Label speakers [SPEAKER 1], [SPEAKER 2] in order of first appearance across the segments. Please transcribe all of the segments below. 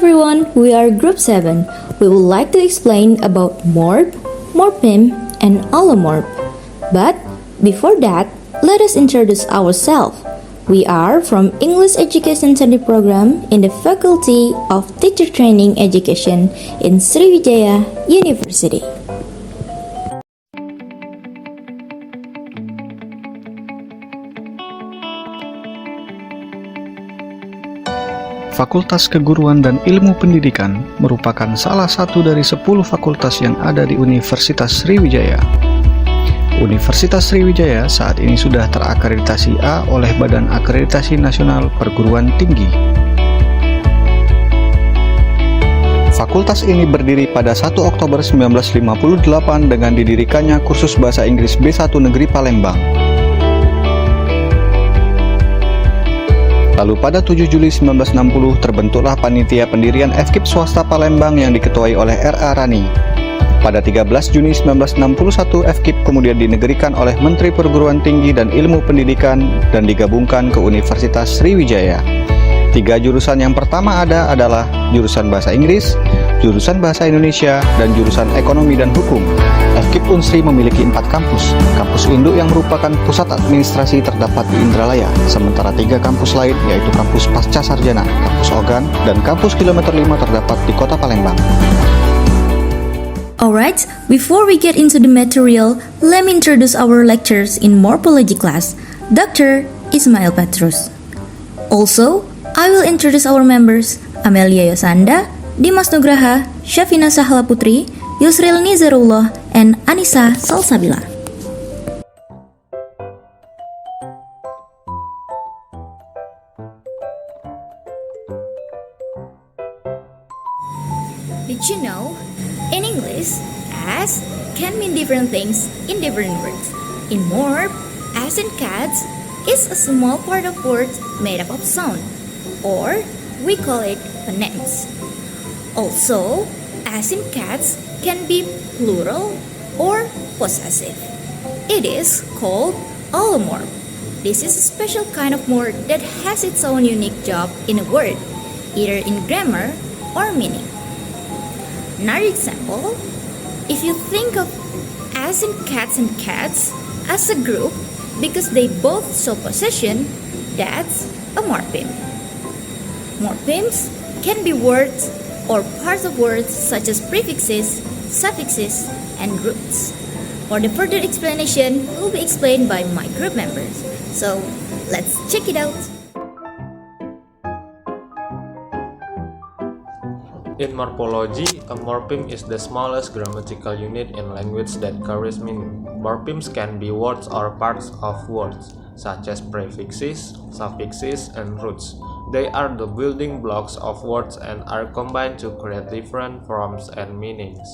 [SPEAKER 1] everyone, we are Group 7. We would like to explain about Morph, Morpheme, and Allomorph. But before that, let us introduce ourselves. We are from English Education Study Program in the Faculty of Teacher Training Education in Sriwijaya University.
[SPEAKER 2] Fakultas Keguruan dan Ilmu Pendidikan merupakan salah satu dari 10 fakultas yang ada di Universitas Sriwijaya. Universitas Sriwijaya saat ini sudah terakreditasi A oleh Badan Akreditasi Nasional Perguruan Tinggi. Fakultas ini berdiri pada 1 Oktober 1958 dengan didirikannya kursus bahasa Inggris B1 Negeri Palembang. Lalu pada 7 Juli 1960 terbentuklah panitia pendirian FKIP swasta Palembang yang diketuai oleh R.A. Rani. Pada 13 Juni 1961 FKIP kemudian dinegerikan oleh Menteri Perguruan Tinggi dan Ilmu Pendidikan dan digabungkan ke Universitas Sriwijaya. 3 jurusan yang pertama adalah jurusan Bahasa Inggris, jurusan Bahasa Indonesia, dan jurusan Ekonomi dan Hukum. FKIP Unsri memiliki 4 kampus. Kampus induk yang merupakan pusat administrasi terdapat di Indralaya, sementara 3 kampus lain yaitu kampus Pasca Sarjana, kampus Ogan, dan kampus Kilometer 5 terdapat di Kota Palembang.
[SPEAKER 1] Alright, before we get into the material, let me introduce our lecturers in Morphology class, Dr. Ismail Petrus. Also, I will introduce our members, Amelia Yosanda, Dimas Nugraha, Syafina Sahla Putri, Yusril Nizarullah, and Anissa Salsabila. Did you know? In English, as can mean different things in different words. In morph, as in cats, is a small part of words made up of sound, or we call it phonemes. Also, as in cats can be plural or possessive. It is called allomorph. This is a special kind of word that has its own unique job in a word, either in grammar or meaning. Another example, if you think of as in cats and cats as a group because they both show possession, that's a morpheme. Morphemes can be words or parts of words such as prefixes, suffixes, and roots. For the further explanation will be explained by my group members. So, let's check it out.
[SPEAKER 3] In morphology, a morpheme is the smallest grammatical unit in language that carries meaning. Morphemes can be words or parts of words, such as prefixes, suffixes, and roots. They are the building blocks of words and are combined to create different forms and meanings.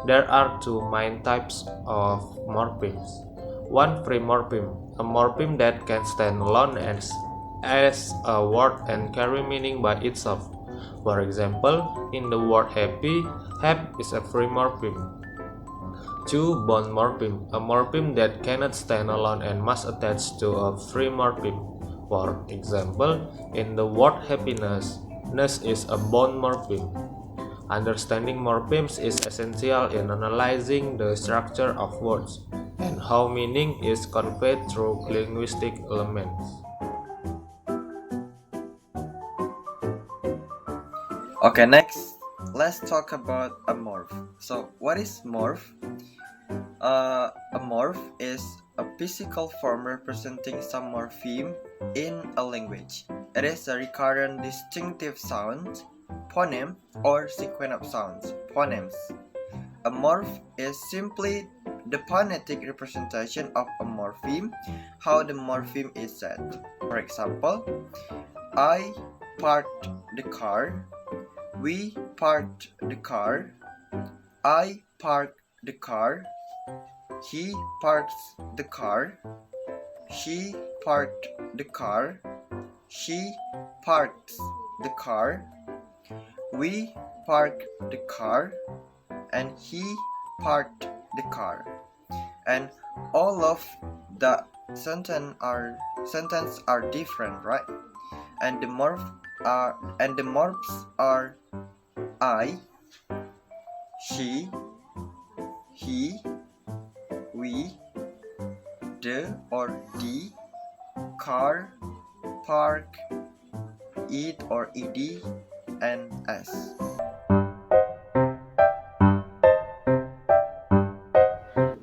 [SPEAKER 3] There are 2 main types of morphemes. One, free morpheme, a morpheme that can stand alone as a word and carry meaning by itself. For example, in the word happy, hap is a free morpheme. 2. Bond morpheme, a morpheme that cannot stand alone and must attach to a free morpheme. For example, in the word happiness, ness is a bond morpheme. Understanding morphemes is essential in analyzing the structure of words and how meaning is conveyed through linguistic elements.
[SPEAKER 4] Okay, next, let's talk about a morph. So, what is morph? A morph is a physical form representing some morpheme in a language. It is a recurrent distinctive sound, phoneme, or sequence of sounds, phonemes. A morph is simply the phonetic representation of a morpheme, how the morpheme is said. For example, I parked the car. We parked the car. I parked the car. He parks the car. She parked the car. She parks the car. We parked the car. And he parked the car. And all of the sentence are different, right? And the morph are I, she, he, we, the or the, car, park, it or ed, and s.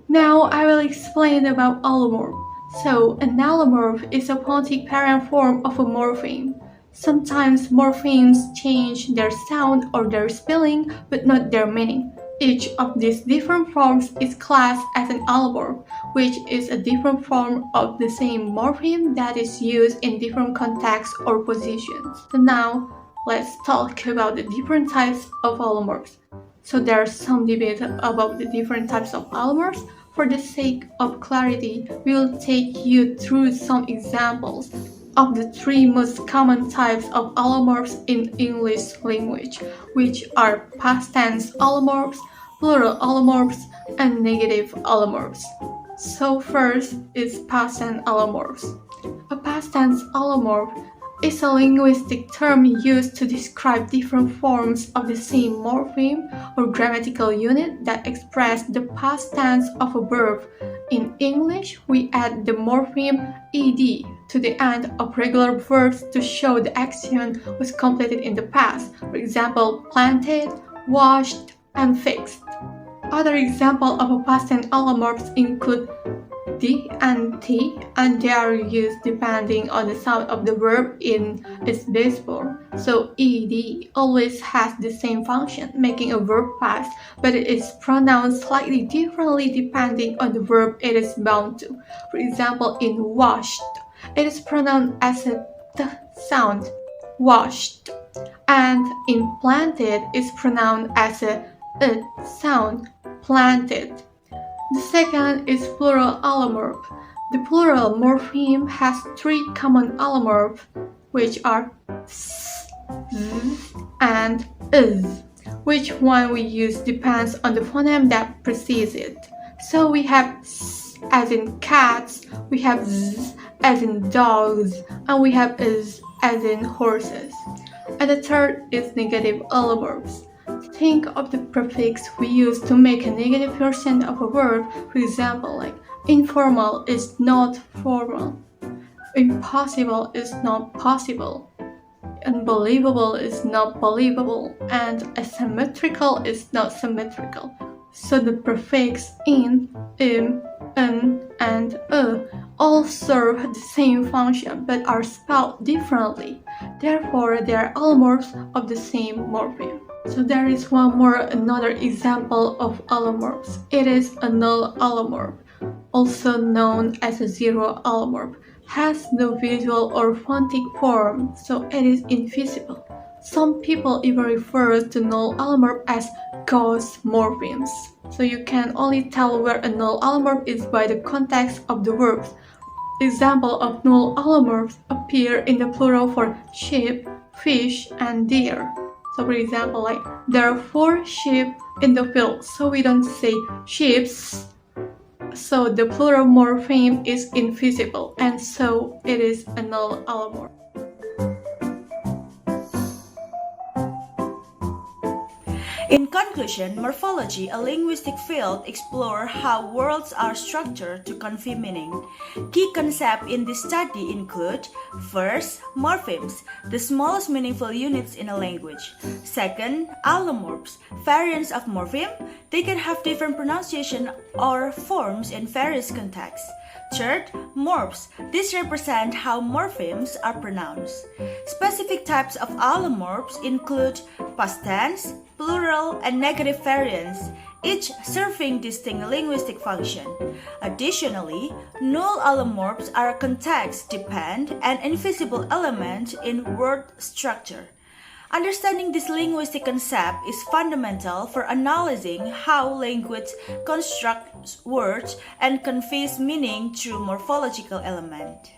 [SPEAKER 5] Now I will explain about allomorph. So, an allomorph is a phonetic parent form of a morpheme. Sometimes morphemes change their sound or their spelling, but not their meaning. Each of these different forms is classed as an allomorph, which is a different form of the same morpheme that is used in different contexts or positions. So now, let's talk about the different types of allomorphs. So there are some debate about the different types of allomorphs. For the sake of clarity, we will take you through some examples of the three most common types of allomorphs in English language, which are past tense allomorphs, plural allomorphs, and negative allomorphs. So first is past tense allomorphs. A past tense allomorph is a linguistic term used to describe different forms of the same morpheme or grammatical unit that express the past tense of a verb. In English, we add the morpheme ed to the end of regular verbs to show the action was completed in the past. For example, planted, washed, and fixed. Other examples of a past tense allomorphs include d and t, and they are used depending on the sound of the verb in its base form. So ed always has the same function, making a verb past, but it is pronounced slightly differently depending on the verb it is bound to. For example, in washed, it is pronounced as a t sound, washed, and in planted, it's pronounced as a sound, planted. The second is plural allomorph. The plural morpheme has three common allomorphs, which are s, z, and is. Which one we use depends on the phoneme that precedes it. So we have s as in cats, we have z as in dogs, and we have is as in horses. And the third is negative allomorphs. Think of the prefix we use to make a negative version of a word. For example, like informal is not formal, impossible is not possible, unbelievable is not believable, and asymmetrical is not symmetrical. So the prefix in, an, and all serve the same function but are spelled differently. Therefore, they are allomorphs of the same morpheme. So there is another example of allomorphs. It is a null allomorph, also known as a zero allomorph. Has no visual or phonetic form, so it is invisible. Some people even refer to null allomorph as ghost morphemes. So you can only tell where a null allomorph is by the context of the verbs. Examples of null allomorphs appear in the plural for sheep, fish, and deer. So for example, like there are 4 sheep in the field, so we don't say sheeps. So the plural morpheme is invisible, and so it is a null allomorph.
[SPEAKER 6] In conclusion, morphology, a linguistic field, explores how words are structured to convey meaning. Key concepts in this study include: first, morphemes, the smallest meaningful units in a language. Second, allomorphs, variants of morpheme. They can have different pronunciation or forms in various contexts. Third, morphs. These represent how morphemes are pronounced. Specific types of allomorphs include past tense, plural, and negative variants, each serving distinct linguistic function. Additionally, null allomorphs are context-dependent and invisible elements in word structure. Understanding this linguistic concept is fundamental for analyzing how language constructs words and conveys meaning through morphological elements.